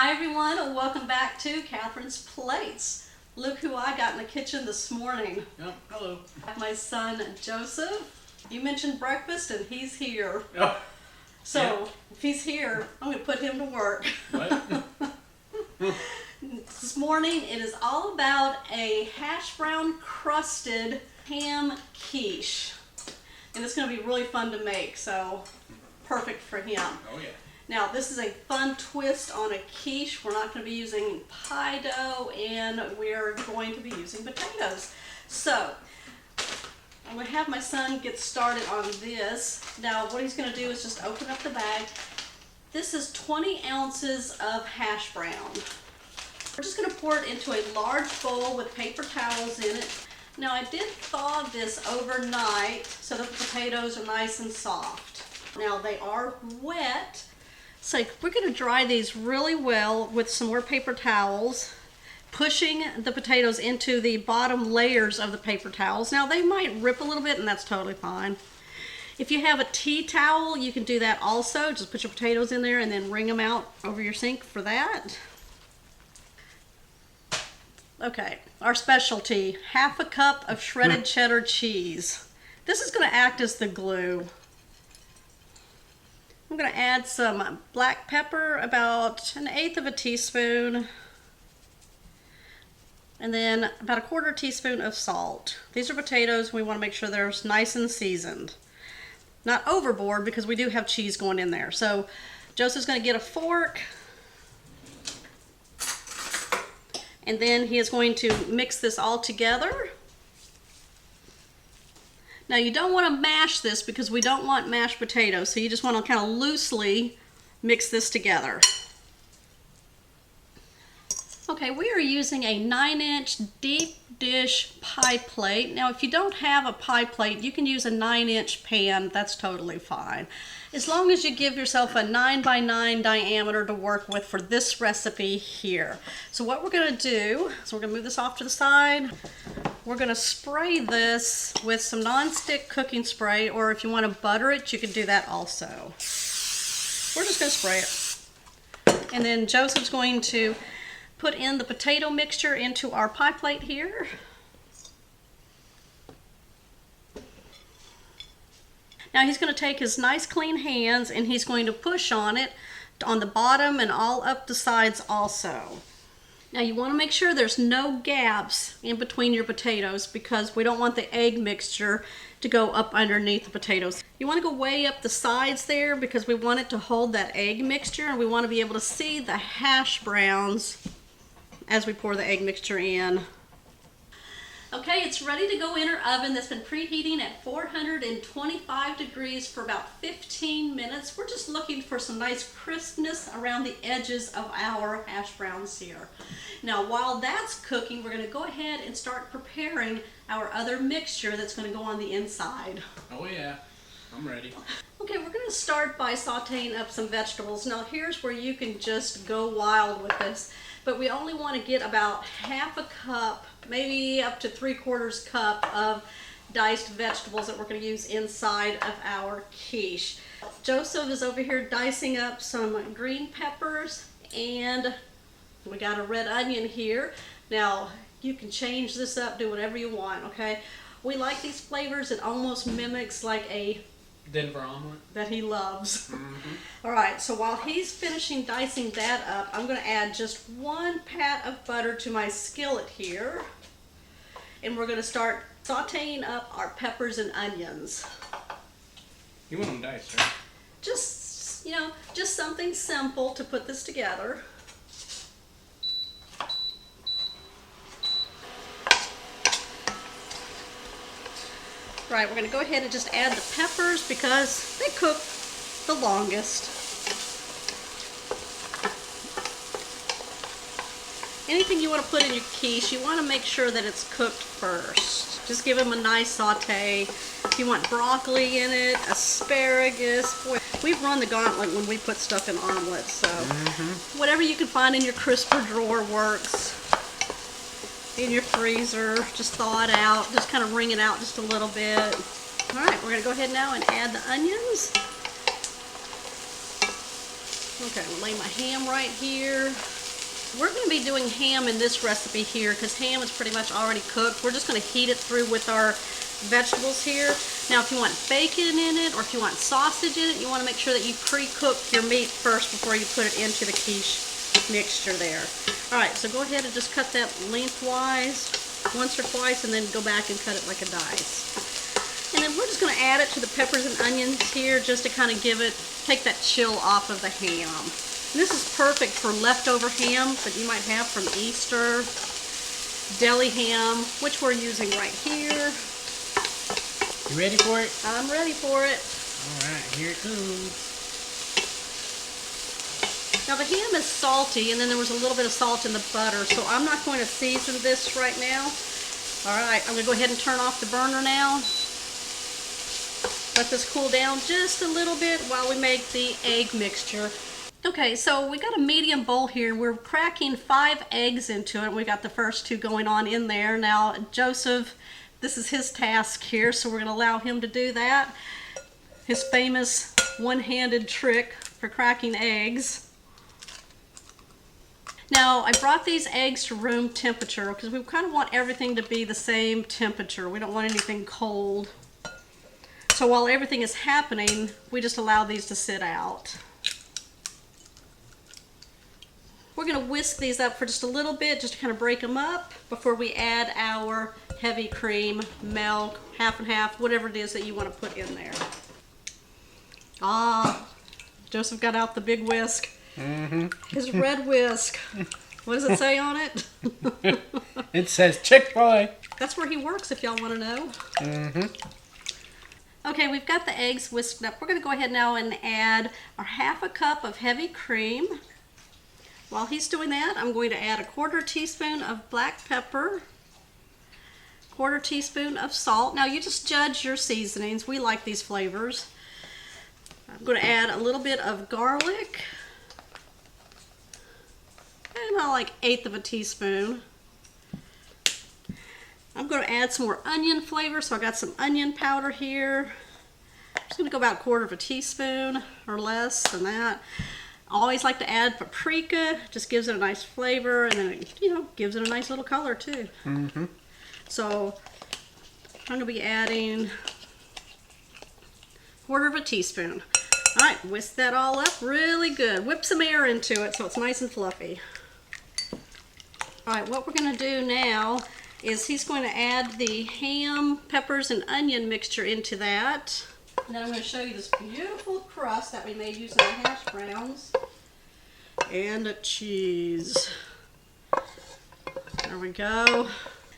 Hi everyone, and welcome back to Catherine's Plates. Look who I got in the kitchen this morning. Yep, hello. My son Joseph. You mentioned breakfast and he's here. Oh, So yeah. if he's here, I'm going to put him to work. What? This morning it is all about a Hashbrown Crusted ham quiche. And it's going to be really fun to make, so perfect for him. Oh yeah. Now this is a fun twist on a quiche. We're not going to be using pie dough and we're going to be using potatoes. So I'm going to have my son get started on this. Now what he's going to do is just open up the bag. This is 20 ounces of hash brown. We're just going to pour it into a large bowl with paper towels in it. Now I did thaw this overnight so that the potatoes are nice and soft. Now they are wet. So we're going to dry these really well with some more paper towels, pushing the potatoes into the bottom layers of the paper towels. Now they might rip a little bit and that's totally fine. If you have a tea towel, you can do that also. Just put your potatoes in there and then wring them out over your sink for that. Okay, our specialty, half a cup of shredded cheddar cheese. This is going to act as the glue. I'm going to add some black pepper, about 1/8 of a teaspoon, and then about 1/4 teaspoon of salt. These are potatoes. We want to make sure they're nice and seasoned. Not overboard because we do have cheese going in there. So Joseph's going to get a fork, and then he is going to mix this all together. Now you don't want to mash this because we don't want mashed potatoes, so you just want to kind of loosely mix this together. Okay, we are using a 9-inch deep dish pie plate. Now if you don't have a pie plate, you can use a 9-inch pan. That's totally fine. As long as you give yourself a 9x9 diameter to work with for this recipe here. So what we're going to do, so we're going to move this off to the side. We're going to spray this with some non-stick cooking spray, or if you want to butter it, you can do that also. We're just going to spray it. And then Joseph's going to put in the potato mixture into our pie plate here. Now he's going to take his nice clean hands and he's going to push on it on the bottom and all up the sides also. Now you want to make sure there's no gaps in between your potatoes because we don't want the egg mixture to go up underneath the potatoes. You want to go way up the sides there because we want it to hold that egg mixture, and we want to be able to see the hash browns as we pour the egg mixture in. Okay, it's ready to go in our oven that's been preheating at 425 degrees for about 15 minutes. We're just looking for some nice crispness around the edges of our hash browns here. Now, while that's cooking, we're going to go ahead and start preparing our other mixture that's going to go on the inside. Oh yeah, I'm ready. Okay, we're going to start by sauteing up some vegetables. Now, here's where you can just go wild with this, but we only want to get about half a cup, maybe up to 3/4 cup of diced vegetables that we're going to use inside of our quiche. Joseph is over here dicing up some green peppers, and we got a red onion here. Now, you can change this up, do whatever you want, okay? We like these flavors. It almost mimics like a Denver omelet. that he loves. Mm-hmm. All right, so while he's finishing dicing that up, I'm going to add just 1 pat of butter to my skillet here. And we're going to start sauteing up our peppers and onions. You want them diced, right? Just, you know, just something simple to put this together. Right, we're going to go ahead and just add the peppers because they cook the longest. Anything you want to put in your quiche, you want to make sure that it's cooked first. Just give them a nice saute. If you want broccoli in it, asparagus, boy, we've run the gauntlet when we put stuff in omelets, so whatever you can find in your crisper drawer works. In your freezer, just thaw it out, just kind of wring it out just a little bit. All right, we're going to go ahead now and add the onions. Okay, I'm gonna lay my ham right here. We're going to be doing ham in this recipe here because ham is pretty much already cooked. We're just going to heat it through with our vegetables here. Now if you want bacon in it or if you want sausage in it, you want to make sure that you pre-cook your meat first before you put it into the quiche mixture there. Alright, so go ahead and just cut that lengthwise once or twice and then go back and cut it like a dice. And then we're just going to add it to the peppers and onions here just to kind of take that chill off of the ham. And this is perfect for leftover ham that you might have from Easter, deli ham, which we're using right here. You ready for it? I'm ready for it. Alright, here it comes. Now the ham is salty and then there was a little bit of salt in the butter, so I'm not going to season this right now. Alright, I'm going to go ahead and turn off the burner now. Let this cool down just a little bit while we make the egg mixture. Okay, so we got a medium bowl here. We're cracking 5 eggs into it. We got the first 2 going on in there. Now, Joseph, this is his task here, so we're going to allow him to do that. His famous one-handed trick for cracking eggs. Now, I brought these eggs to room temperature because we kind of want everything to be the same temperature. We don't want anything cold. So while everything is happening, we just allow these to sit out. We're going to whisk these up for just a little bit, just to kind of break them up before we add our heavy cream, milk, half and half, whatever it is that you want to put in there. Ah, Joseph got out the big whisk. His red whisk. What does it say on it? It says Chick-fil-A. That's where he works if y'all want to know. Okay, we've got the eggs whisked up. We're going to go ahead now and add our half a cup of heavy cream. While he's doing that, I'm going to add a 1/4 teaspoon of black pepper, 1/4 teaspoon of salt. Now you just judge your seasonings. We like these flavors. I'm going to add a little bit of garlic, and I like 1/8 of a teaspoon. I'm going to add some more onion flavor, so I got some onion powder here. I'm just going to go about 1/4 of a teaspoon or less than that. I always like to add paprika, just gives it a nice flavor, and then it, gives it a nice little color too. So I'm going to be adding 1/4 of a teaspoon. All right, whisk that all up really good. Whip some air into it so it's nice and fluffy. All right, what we're going to do now is he's going to add the ham, peppers, and onion mixture into that. And then I'm going to show you this beautiful crust that we made using the hash browns and a cheese. There we go.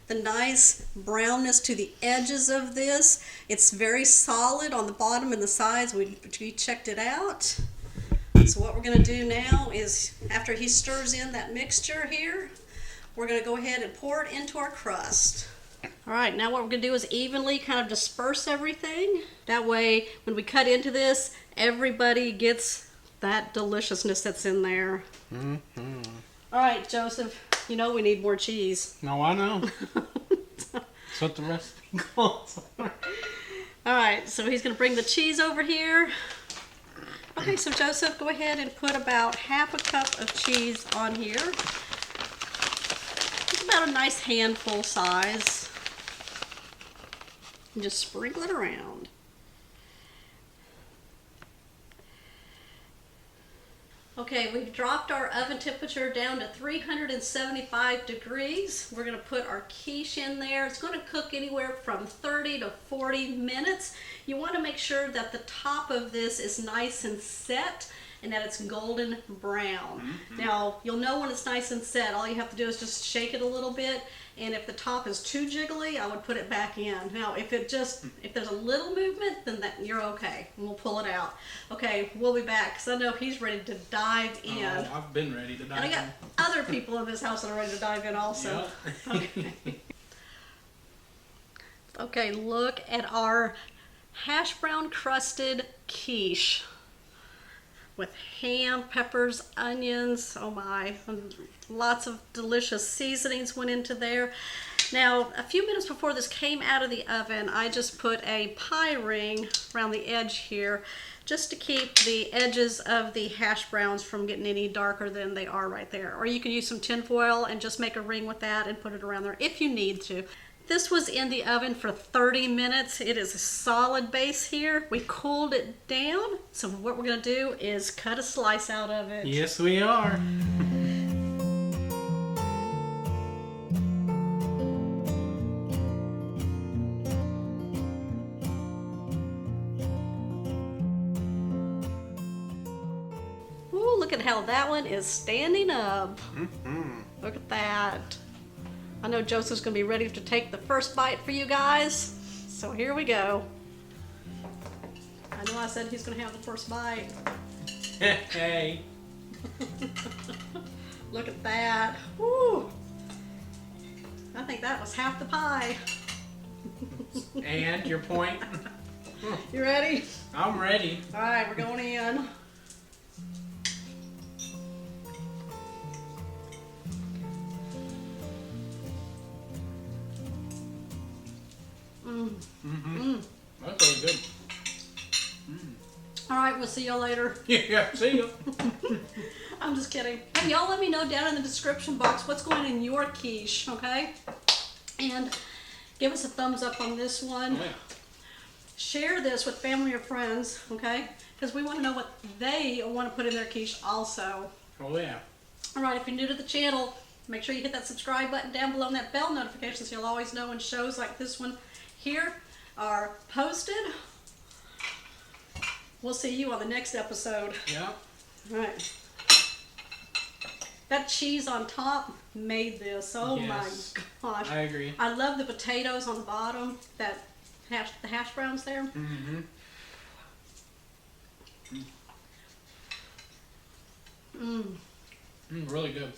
The nice brownness to the edges of this. It's very solid on the bottom and the sides. We checked it out. So what we're going to do now is, after he stirs in that mixture here, we're going to go ahead and pour it into our crust. Alright, now what we're going to do is evenly kind of disperse everything. That way, when we cut into this, everybody gets that deliciousness that's in there. Alright, Joseph, you know we need more cheese. No, I know. That's what the recipe calls. Alright, so he's going to bring the cheese over here. Okay, so Joseph, go ahead and put about half a cup of cheese on here. It's about a nice handful size. And just sprinkle it around. Okay, we've dropped our oven temperature down to 375 degrees. We're going to put our quiche in there. It's going to cook anywhere from 30 to 40 minutes. You want to make sure that the top of this is nice and set and that it's golden brown. Now, you'll know when it's nice and set. All you have to do is just shake it a little bit, and if the top is too jiggly, I would put it back in. Now, if there's a little movement, then you're okay, and we'll pull it out. Okay, we'll be back, because I know he's ready to dive in. Oh, I've been ready to dive in. And I got other people in this house that are ready to dive in also. Yep. Okay. Okay, look at our Hashbrown Crusted quiche with ham, peppers, onions, oh my, lots of delicious seasonings went into there. Now, a few minutes before this came out of the oven, I just put a pie ring around the edge here just to keep the edges of the hash browns from getting any darker than they are right there. Or you can use some tin foil and just make a ring with that and put it around there if you need to. This was in the oven for 30 minutes. It is a solid base here. We cooled it down. So what we're gonna do is cut a slice out of it. Yes, we are. Ooh, look at how that one is standing up. Mm-hmm. Look at that. I know Joseph's gonna be ready to take the first bite for you guys. So here we go. I know I said he's gonna have the first bite. Hey. Look at that. Woo. I think that was half the pie. And your point? You ready? I'm ready. All right, we're going in. That's really good. All right, we'll see y'all later. Yeah, see you. I'm just kidding. Hey, y'all let me know down in the description box what's going in your quiche, okay? And give us a thumbs up on this one. Yeah. Share this with family or friends, okay? Because we want to know what they want to put in their quiche also. Oh yeah. All right, if you're new to the channel, make sure you hit that subscribe button down below and that bell notification so you'll always know when shows like this one here are posted. We'll see you on the next episode. Yeah. All right. That cheese on top made this. Oh Yes. my gosh. I agree. I love the potatoes on the bottom, the hash browns there. Mm-hmm. Mmm. Really good.